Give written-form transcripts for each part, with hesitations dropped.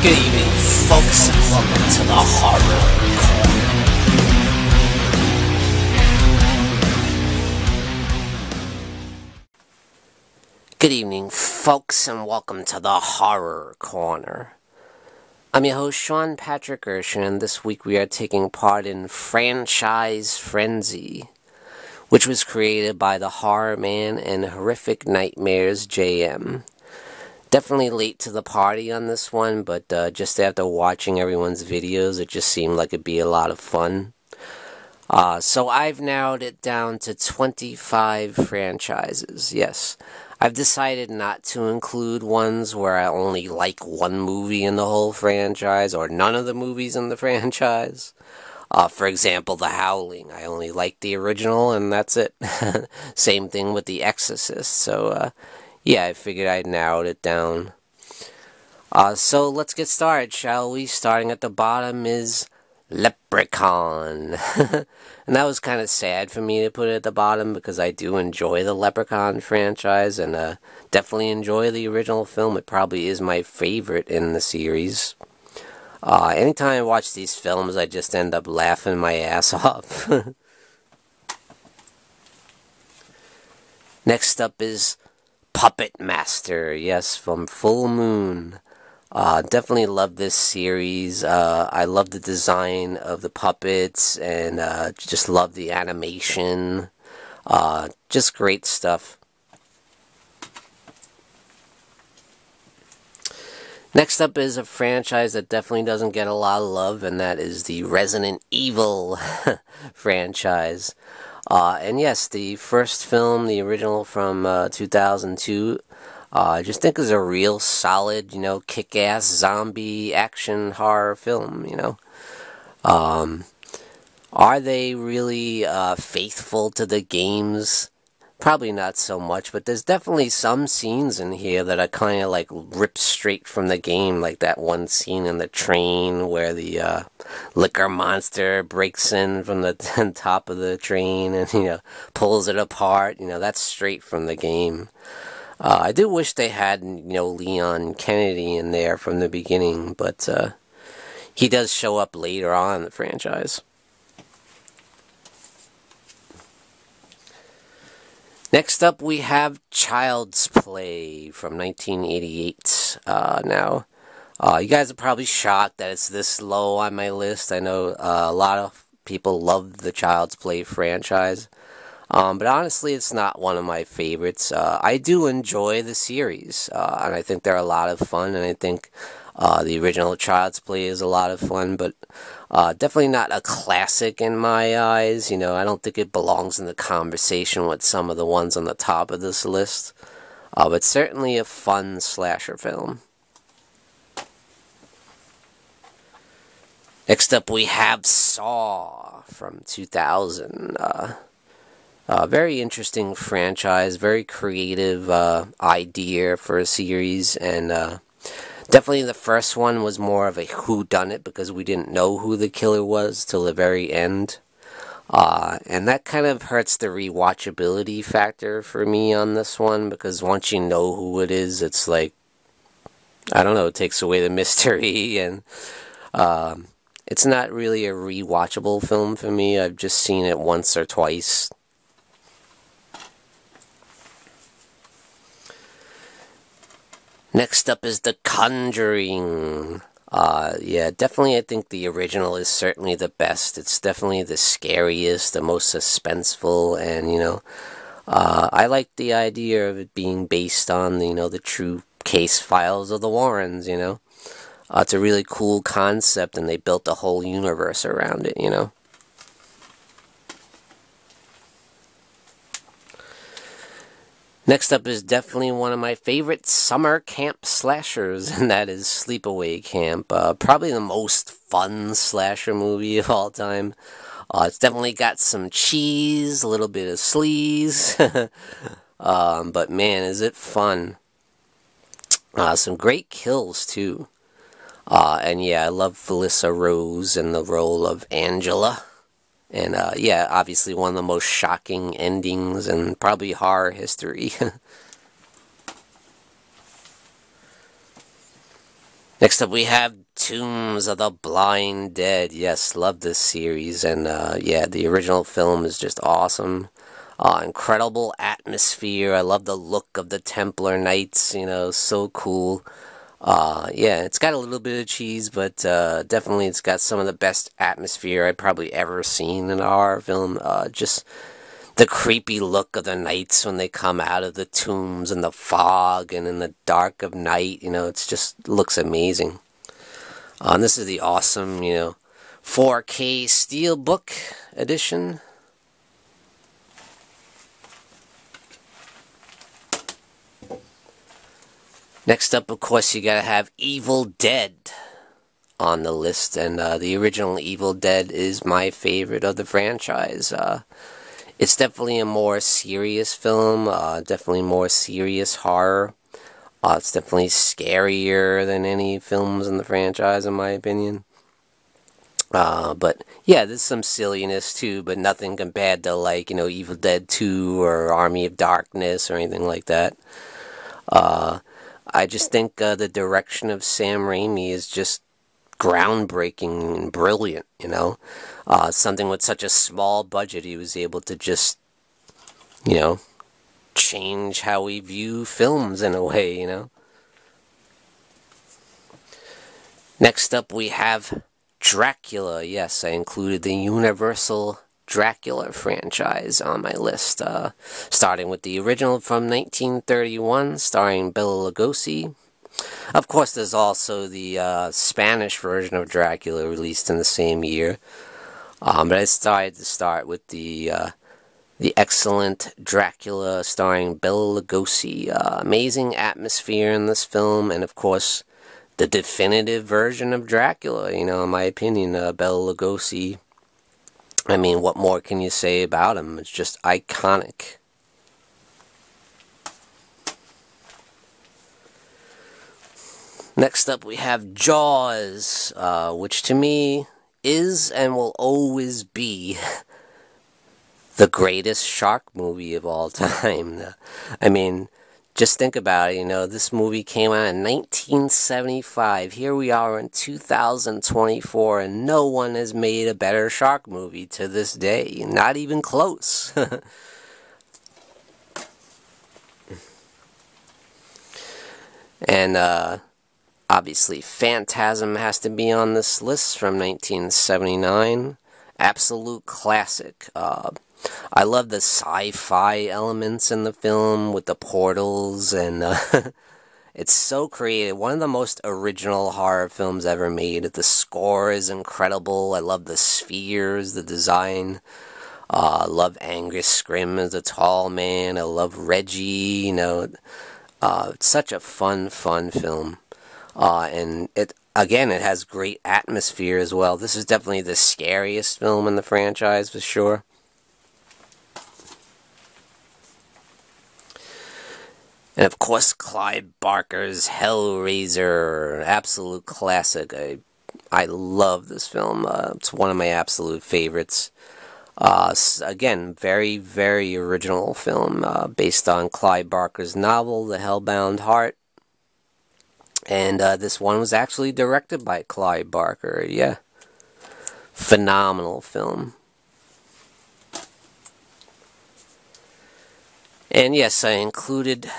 Good evening, folks, and welcome to the Horror Corner. Good evening, folks, and welcome to the Horror Corner. I'm your host, Sean Patrick Erschen, and this week we are taking part in Franchise Frenzy, which was created by TheHorrorMan and Horrific Nightmares JM. Definitely late to the party on this one, but just after watching everyone's videos, it just seemed like it'd be a lot of fun. So I've narrowed it down to 25 franchises. Yes, I've decided not to include ones where I only like one movie in the whole franchise, or none of the movies in the franchise. For example, The Howling. I only like the original, and that's it. Same thing with The Exorcist. So, yeah, I figured I'd narrowed it down. So let's get started, shall we? Starting at the bottom is Leprechaun. And that was kind of sad for me to put it at the bottom because I do enjoy the Leprechaun franchise and definitely enjoy the original film. It probably is my favorite in the series. Anytime I watch these films, I just end up laughing my ass off. Next up is Puppet Master, yes, from Full Moon. Definitely love this series. I love the design of the puppets and just love the animation. Just great stuff. Next up is a franchise that definitely doesn't get a lot of love, and that is the Resident Evil franchise. And yes, the first film, the original from 2002, I just think is a real solid, kick-ass zombie action horror film, Are they really faithful to the games? Probably not so much, but there's definitely some scenes in here that are kind of like ripped straight from the game, like that one scene in the train where the liquor monster breaks in from the top of the train and, pulls it apart. That's straight from the game. I do wish they had, Leon Kennedy in there from the beginning, but he does show up later on in the franchise. Next up, we have Child's Play from 1988. Now, you guys are probably shocked that it's this low on my list. I know a lot of people love the Child's Play franchise. But honestly, it's not one of my favorites. I do enjoy the series, and I think they're a lot of fun, and I think the original Child's Play is a lot of fun, but definitely not a classic in my eyes. I don't think it belongs in the conversation with some of the ones on the top of this list, but certainly a fun slasher film. Next up, we have Saw from 2000. Very interesting franchise, very creative idea for a series, and definitely the first one was more of a whodunit because we didn't know who the killer was till the very end. And that kind of hurts the rewatchability factor for me on this one because once you know who it is, it's like, I don't know, it takes away the mystery, and it's not really a rewatchable film for me. I've just seen it once or twice. Next up is The Conjuring. Yeah, definitely I think the original is certainly the best. It's definitely the scariest, the most suspenseful, and, I like the idea of it being based on, the true case files of the Warrens, It's a really cool concept, and they built a whole universe around it, Next up is definitely one of my favorite summer camp slashers, and that is Sleepaway Camp. Probably the most fun slasher movie of all time. It's definitely got some cheese, a little bit of sleaze, but man, is it fun. Some great kills, too. And yeah, I love Felissa Rose in the role of Angela. And yeah, obviously one of the most shocking endings in probably horror history. Next up, we have Tombs of the Blind Dead. Yes, love this series, and yeah, the original film is just awesome. Incredible atmosphere. I love the look of the Templar Knights. You know, so cool. Yeah, it's got a little bit of cheese, but definitely it's got some of the best atmosphere I've probably ever seen in a horror film. Just the creepy look of the knights when they come out of the tombs in the fog and in the dark of night. You know, it's just looks amazing. And this is the awesome, 4K Steelbook edition. Next up, of course, you gotta have Evil Dead on the list, and the original Evil Dead is my favorite of the franchise. It's definitely a more serious film, definitely more serious horror. It's definitely scarier than any films in the franchise, in my opinion. But yeah, there's some silliness too, but nothing compared to like, Evil Dead 2 or Army of Darkness or anything like that. I just think the direction of Sam Raimi is just groundbreaking and brilliant, something with such a small budget, he was able to just, change how we view films in a way, Next up, we have Dracula. Yes, I included the Universal Dracula franchise on my list, starting with the original from 1931, starring Bela Lugosi. Of course, there's also the Spanish version of Dracula released in the same year. But I decided to start with the excellent Dracula starring Bela Lugosi. Amazing atmosphere in this film, and of course, the definitive version of Dracula. In my opinion, Bela Lugosi. I mean, what more can you say about him? It's just iconic. Next up, we have Jaws, which to me is and will always be the greatest shark movie of all time. I mean, just think about it, this movie came out in 1975. Here we are in 2024, and no one has made a better shark movie to this day. Not even close. And, obviously, Phantasm has to be on this list from 1979. Absolute classic. I love the sci-fi elements in the film with the portals, and it's so creative. One of the most original horror films ever made. The score is incredible. I love the spheres, the design. I love Angus Scrimm as a tall man. I love Reggie, it's such a fun film. And it has great atmosphere as well. This is definitely the scariest film in the franchise for sure. And of course, Clive Barker's Hellraiser, absolute classic. I love this film. It's one of my absolute favorites. Again, very, very original film, based on Clive Barker's novel, The Hellbound Heart. And this one was actually directed by Clive Barker. Yeah. Phenomenal film. And yes, I included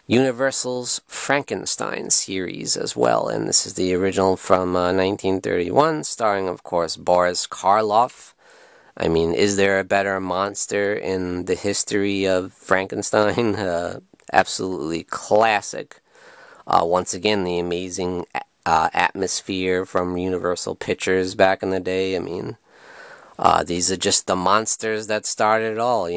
Universal's Frankenstein series as well, and this is the original from 1931, starring, of course, Boris Karloff. I mean, is there a better monster in the history of Frankenstein? Absolutely classic. Once again, the amazing atmosphere from Universal Pictures back in the day. I mean, these are just the monsters that started it all,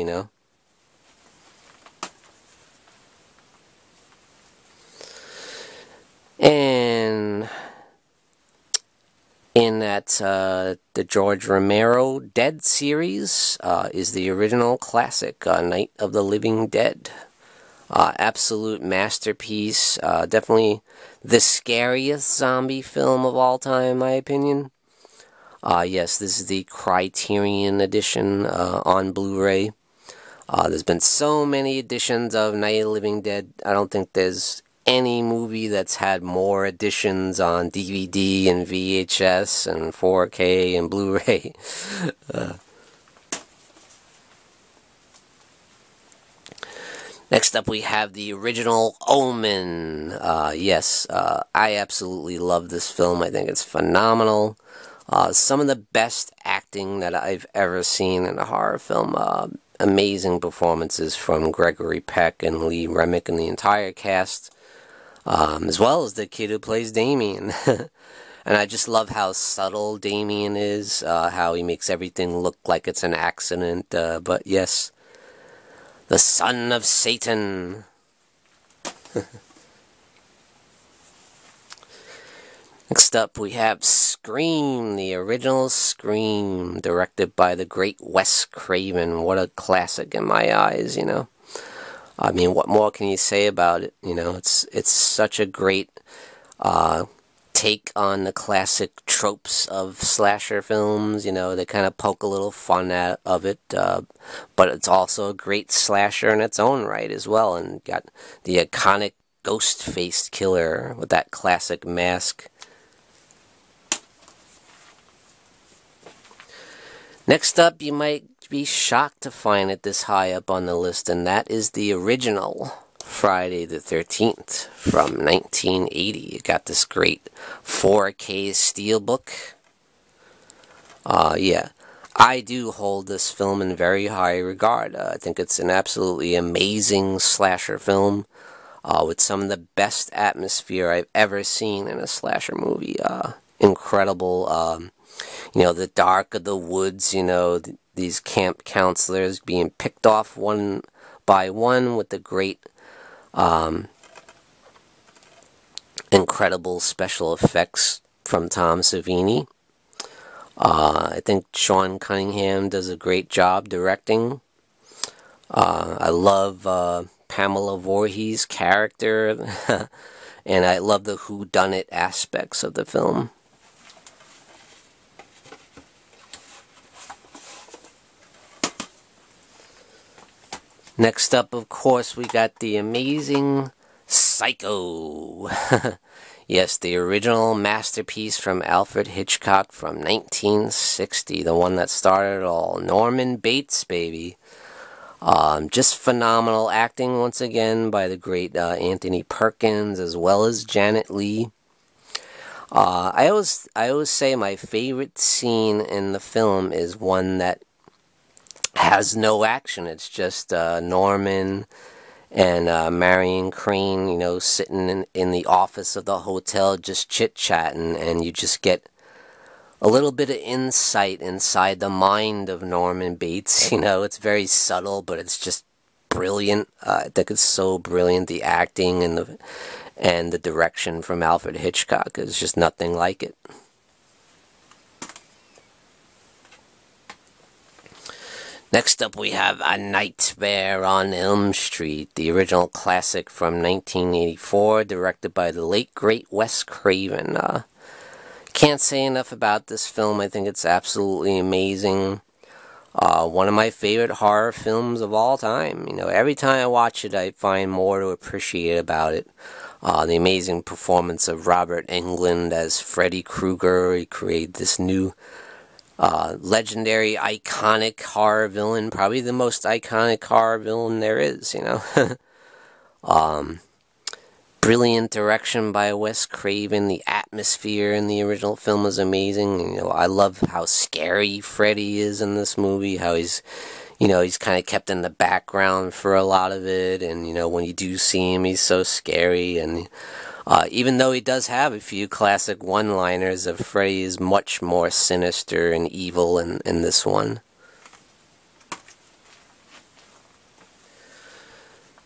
And in that, the George Romero Dead series is the original classic, Night of the Living Dead. Absolute masterpiece. Definitely the scariest zombie film of all time, in my opinion. Yes, this is the Criterion edition on Blu-ray. There's been so many editions of Night of the Living Dead. I don't think there's any movie that's had more editions on DVD and VHS and 4K and Blu-ray. Next up, we have the original Omen. Yes, I absolutely love this film. I think it's phenomenal. Some of the best acting that I've ever seen in a horror film. Amazing performances from Gregory Peck and Lee Remick and the entire cast, as well as the kid who plays Damien. And I just love how subtle Damien is, how he makes everything look like it's an accident. But yes, the son of Satan. Next up, we have Scream, the original Scream, directed by the great Wes Craven. What a classic in my eyes, you know. I mean, what more can you say about it? You know, it's such a great take on the classic tropes of slasher films. You know, they kind of poke a little fun of it, but it's also a great slasher in its own right as well. And got the iconic ghost-faced killer with that classic mask. Next up, you might be shocked to find it this high up on the list, and that is the original Friday the 13th from 1980. It got this great 4K steelbook. Yeah, I do hold this film in very high regard. I think it's an absolutely amazing slasher film with some of the best atmosphere I've ever seen in a slasher movie. Incredible. You know, the dark of the woods, you know, these camp counselors being picked off one by one with the great, incredible special effects from Tom Savini. I think Sean Cunningham does a great job directing. I love Pamela Voorhees' character, and I love the whodunit aspects of the film. Next up, of course, we got the amazing Psycho. Yes, the original masterpiece from Alfred Hitchcock from 1960. The one that started it all. Norman Bates, baby. Just phenomenal acting, once again, by the great Anthony Perkins, as well as Janet Leigh. I always say my favorite scene in the film is one that has no action. It's just Norman and Marion Crane, you know, sitting in the office of the hotel just chit-chatting, and you just get a little bit of insight inside the mind of Norman Bates. You know, it's very subtle, but it's just brilliant. I think it's so brilliant. The acting and the direction from Alfred Hitchcock is just nothing like it. Next up, we have A Nightmare on Elm Street, the original classic from 1984, directed by the late, great Wes Craven. Can't say enough about this film. I think it's absolutely amazing. One of my favorite horror films of all time. You know, every time I watch it, I find more to appreciate about it. The amazing performance of Robert Englund as Freddy Krueger. He created this new legendary, iconic horror villain, probably the most iconic horror villain there is, you know. Brilliant direction by Wes Craven. The atmosphere in the original film is amazing. You know, I love how scary Freddy is in this movie, how he's, you know, he's kind of kept in the background for a lot of it, and, you know, when you do see him, he's so scary, and even though he does have a few classic one-liners, of Freddy is much more sinister and evil in this one.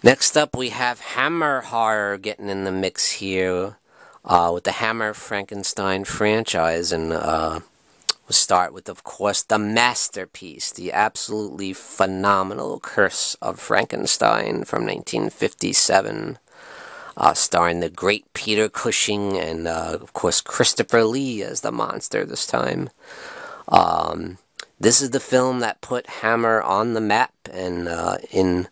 Next up, we have Hammer horror getting in the mix here with the Hammer Frankenstein franchise, and we'll start with, of course, the masterpiece, the absolutely phenomenal Curse of Frankenstein from 1957. Starring the great Peter Cushing and, of course, Christopher Lee as the monster this time. This is the film that put Hammer on the map and in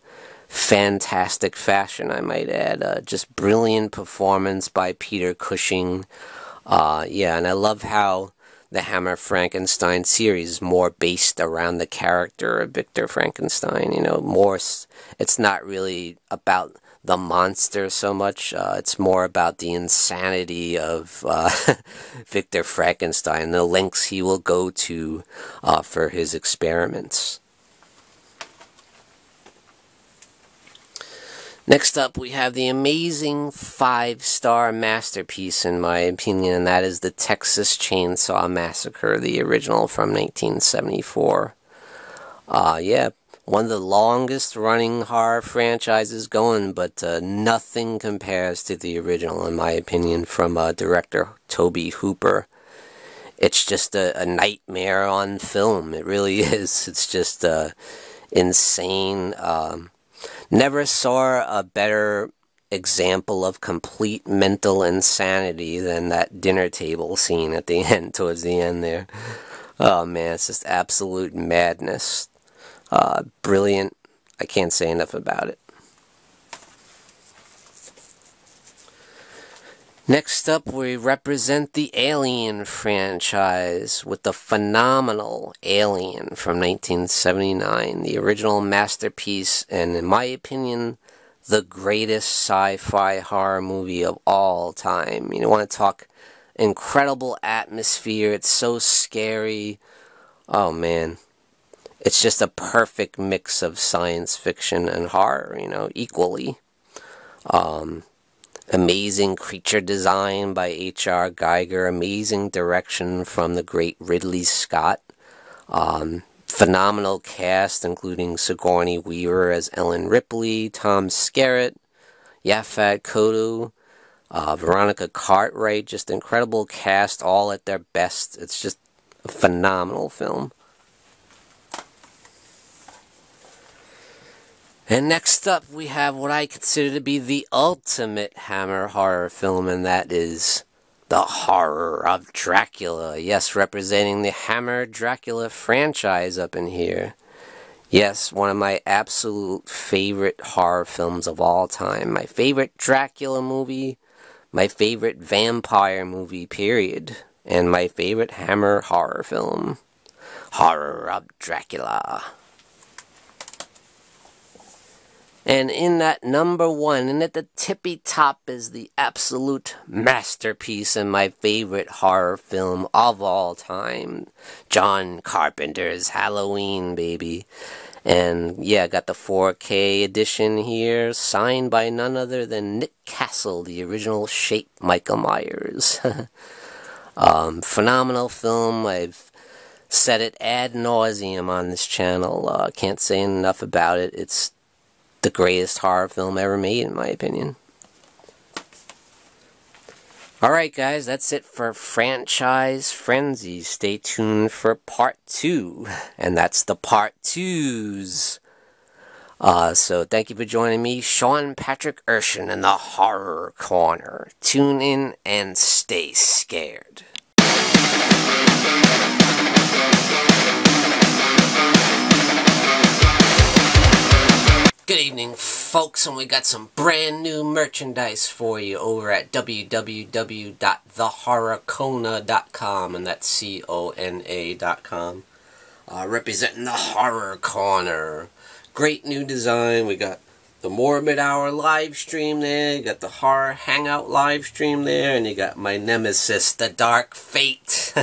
fantastic fashion, I might add. Just brilliant performance by Peter Cushing. Yeah, and I love how the Hammer Frankenstein series is more based around the character of Victor Frankenstein. You know, it's not really about the monster so much. It's more about the insanity of Victor Frankenstein, the lengths he will go to for his experiments. Next up, we have the amazing 5-star masterpiece, in my opinion, and that is the Texas Chainsaw Massacre, the original from 1974. Yeah, one of the longest running horror franchises going, but nothing compares to the original, in my opinion, from director Tobe Hooper. It's just a nightmare on film. It really is. It's just insane. Never saw a better example of complete mental insanity than that dinner table scene at the end, towards the end there. Oh man, it's just absolute madness. Brilliant. I can't say enough about it. Next up, we represent the Alien franchise with the phenomenal Alien from 1979, the original masterpiece, and in my opinion, the greatest sci-fi horror movie of all time. You want to talk incredible atmosphere, it's so scary. Oh man, it's just a perfect mix of science fiction and horror, equally. Amazing creature design by H.R. Geiger. Amazing direction from the great Ridley Scott. Phenomenal cast, including Sigourney Weaver as Ellen Ripley, Tom Skerritt, Yaphet Kotto, Veronica Cartwright. Just incredible cast, all at their best. It's just a phenomenal film. And next up, we have what I consider to be the ultimate Hammer horror film, and that is The Horror of Dracula. Yes, representing the Hammer Dracula franchise up in here. Yes, one of my absolute favorite horror films of all time. My favorite Dracula movie, my favorite vampire movie, period. And my favorite Hammer horror film, Horror of Dracula. And in that number one, and at the tippy top, is the absolute masterpiece and my favorite horror film of all time, John Carpenter's Halloween, baby. And yeah, got the 4K edition here, signed by none other than Nick Castle, the original Shape Michael Myers. Phenomenal film. I've said it ad nauseum on this channel. Can't say enough about it. It's the greatest horror film ever made, in my opinion. Alright guys, that's it for Franchise Frenzy. Stay tuned for part 2. And that's the part 2s. So thank you for joining me, Sean Patrick Erschen, in the Horror Corner. Tune in and stay scared. Good evening, folks, and we got some brand new merchandise for you over at www.TheHorrorCona.com, and that's C-O-N-A.com. Representing the Horror Corner. Great new design. We got the Morbid Hour live stream there, you got the Horror Hangout live stream there, and you got my nemesis, the Dark Fate.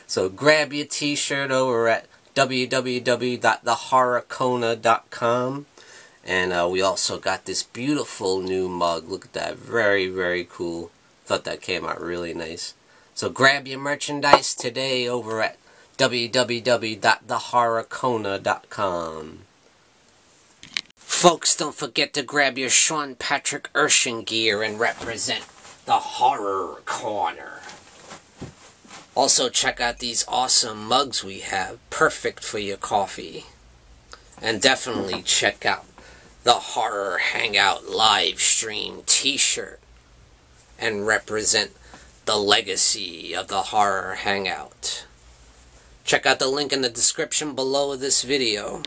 So grab your t-shirt over at www.TheHorrorCona.com. And we also got this beautiful new mug. Look at that. Very, very cool. Thought that came out really nice. So grab your merchandise today over at www.TheHorrorCona.com. Folks, don't forget to grab your Sean Patrick Erschen gear and represent the Horror Corner. Also check out these awesome mugs we have. Perfect for your coffee. And definitely check out the Horror Hangout live stream t-shirt and represent the legacy of the Horror Hangout. Check out the link in the description below this video.